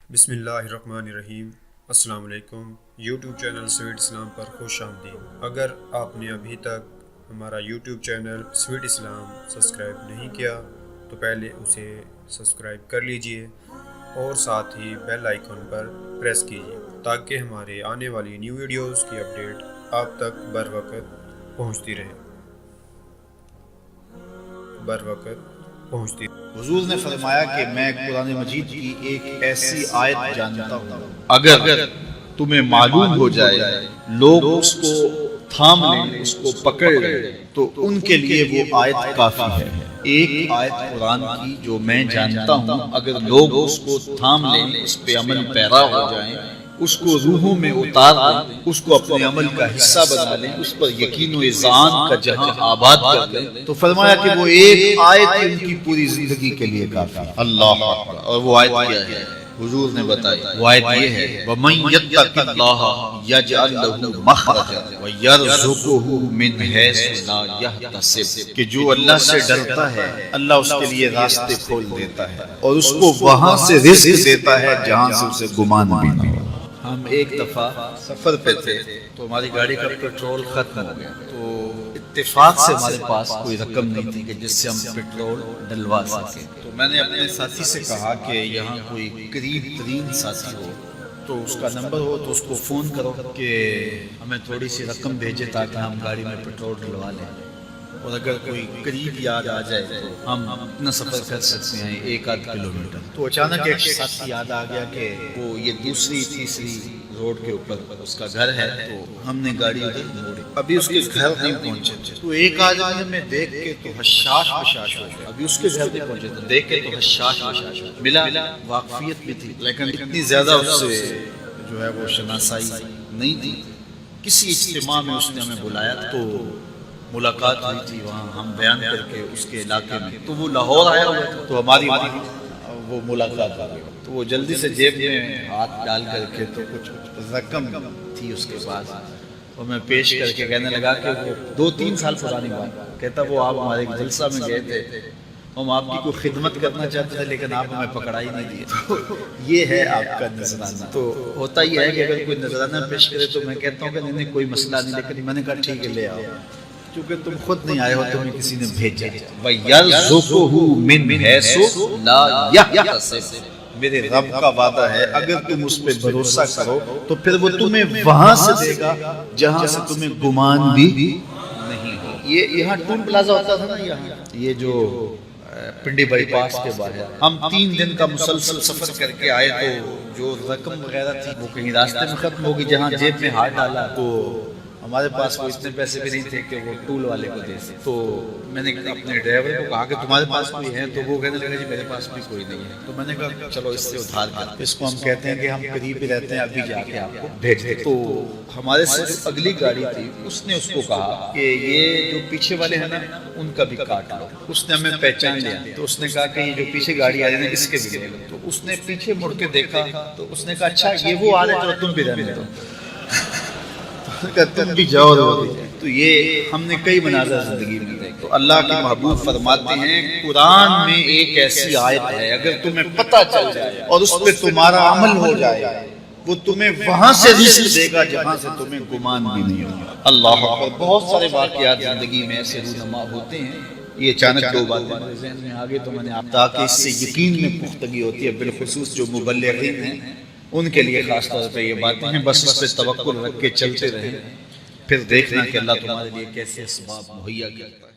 بسم اللہ الرحمن الرحیم۔ السلام علیکم۔ یوٹیوب چینل سویٹ اسلام پر خوش آمدید۔ اگر آپ نے ابھی تک ہمارا یوٹیوب چینل سویٹ اسلام سبسکرائب نہیں کیا تو پہلے اسے سبسکرائب کر لیجئے اور ساتھ ہی بیل آئیکن پر پریس کیجئے تاکہ ہمارے آنے والی نیو ویڈیوز کی اپڈیٹ آپ تک بر وقت پہنچتی رہے۔ حضور نے فرمایا کہ میں قرآن مجید کی ایک ایسی آیت جانتا ہوں، اگر تمہیں معلوم ہو جائے، لوگ اس کو تھام لیں، اس کو پکڑ لیں، تو ان کے لیے وہ آیت کافی ہے۔ ایک آیت قرآن کی جو میں جانتا ہوں، اگر لوگ اس کو تھام لیں، اس پہ عمل پیرا ہو جائیں، اس کو روحوں میں اتار لیں، اس کو اپنے عمل کا حصہ بنا لیں، اس پر یقین و اذعان کا جہاں آباد کر لیں، تو فرمایا کہ وہ ایک آیت ان کی پوری زندگی کے لیے کافی ہے۔ اللہ اکبر۔ اور وہ آیت کیا ہے؟ حضور نے بتائی، وہ آیت یہ ہے وَمَن يَتَّقِ اللَّهَ يَجْعَلْ لَهُ مَخْرَجًا وَيَرْزُقْهُ مِنْ حَيْثُ لَا يَحْتَسِبُ، کہ جو اللہ سے ڈرتا ہے اللہ اس کے لیے راستے کھول دیتا ہے اور اس کو وہاں سے رزق دیتا ہے جہاں سے اسے گمان بھی نہ ہو۔ ہم ایک دفعہ سفر پہ تھے تو ہماری گاڑی کا پیٹرول ختم ہو گیا، تو اتفاق سے ہمارے پاس کوئی رقم نہیں تھی کہ جس سے ہم پیٹرول ڈلوا سکیں۔ تو میں نے اپنے ساتھی سے کہا کہ یہاں کوئی قریب ترین ساتھی ہو تو اس کا نمبر ہو تو اس کو فون کرو کہ ہمیں تھوڑی سی رقم بھیجے تاکہ ہم گاڑی میں پیٹرول ڈلوا لیں، اور اگر کوئی قریب یاد آ جائے تو ہم اپنا سفر کر سکتے ہیں 1-8 کلومیٹر۔ تو اچانک ایک ساتھی یاد آ گیا کہ وہ یہ دوسری تیسری روڈ کے اوپر اس کا گھر ہے، تو ہم نے گاڑی ادھر موڑی۔ ابھی اس کے گھر نہیں پہنچے تو ایک آدمی ہمیں دیکھ کے تو حشاش بشاش ہو گیا۔ ابھی اس کے گھر نہیں پہنچے تو دیکھ کے تو حشاش بشاش ہو گیا۔ ملا واقفیت بھی تھی لیکن اتنی زیادہ اس سے جو ہے وہ شناسائی نہیں تھی۔ کسی اجتماع میں اس نے ہمیں بلایا تو ملاقات ہوئی تھی، وہاں ہم بیان کر کے اس کے علاقے میں، تو وہ لاہور آیا ہوا تھا تو ہماری وہ ملاقات آ گئی، تو وہ جلدی سے جیب میں ہاتھ ڈال کر کے تو کچھ رقم تھی اس کے پاس، اور میں پیش کر کے کہنے لگا کہ وہ 2-3 سال پرانی بات، کہتا وہ آپ ہمارے ایک جلسہ میں گئے تھے، ہم آپ کی کوئی خدمت کرنا چاہتے تھے لیکن آپ ہمیں پکڑا ہی نہیں دیے۔ تو یہ ہے آپ کا نذرانہ۔ تو ہوتا یہ ہے کہ اگر کوئی نذرانہ پیش کرے تو میں کہتا ہوں کہ نہیں کوئی مسئلہ نہیں، لیکن میں نے کہا ٹھیک ہے لے آؤ، کیونکہ تم خود نہیں آئے ہو، تمہیں کسی نے بھیجا۔ وَيَرْزُقُهُ مِنْ حَيْثُ لَا يَحْتَسِبُ، میرے رب کا وعدہ ہے اگر تم اس پہ بھروسہ کرو تو پھر وہ تمہیں وہاں سے دے گا جہاں سے تمہیں گمان بھی نہیں ہو۔ یہ یہاں ٹول پلازا ہوتا تھا نا، یہاں یہ جو پنڈی بائی پاس کے باہر، ہم 3 دن کا مسلسل سفر کر کے آئے تو جو رقم وغیرہ تھی وہ کہیں راستے میں ختم ہوگی، جہاں جیب میں ہاتھ ڈالا تو ہمارے پاس کوئی اتنے پیسے بھی نہیں تھے کہ وہ ٹول والے کو دے سکے۔ تو میں نے اپنے ڈرائیور کو کہا کہ تمہارے پاس کوئی ہے، تو وہ کہنے لگا جی میرے پاس بھی کوئی نہیں ہے۔ تو میں نے کہا چلو اس سے ادھار کرتے، اس کو ہم کہتے ہیں کہ ہم قریب ہی رہتے ہیں، ابھی جا کے آپ کو بھیج دیں۔ تو ہمارے سے جو اگلی گاڑی تھی اس نے اس کو کہا کہ یہ جو پیچھے والے ہیں نا ان کا بھی کاٹ لو۔ اس نے ہمیں پہچان لیا تو اس نے کہا کہ یہ جو پیچھے گاڑی آ رہی ہے اس کے بھی لے لو۔ تو اس نے پیچھے مڑ کے دیکھا تو اس نے کہا اچھا یہ وہ آ رہے چلو تم بھی رہنے دو، تم بھی جاؤ۔ تو یہ ہم نے کئی مناظر زندگی میں دیکھے۔ تو اللہ کے محبوب فرماتے ہیں قرآن میں ایک ایسی آیت ہے اگر تمہیں پتہ چل جائے اور اس پہ تمہارا عمل ہو جائے وہ تمہیں وہاں سے رزق دے گا جہاں سے تمہیں گمان بھی نہیں ہوگا۔ اللہ اکبر۔ بہت سارے واقعات زندگی میں ایسے رونما ہوتے ہیں۔ یہ اچانک 2 باتیں میرے ذہن میں آگے تو میں نے آپ تاکہ اس سے یقین میں پختگی ہوتی ہے، بالخصوص جو مبلغین ہیں ان کے لیے خاص طور پہ یہ باتیں ہیں، بس اس پہ توکل رکھ کے چلتے رہیں، پھر دیکھنا کہ اللہ تمہارے لیے کیسے اسباب مہیا کرتا ہے۔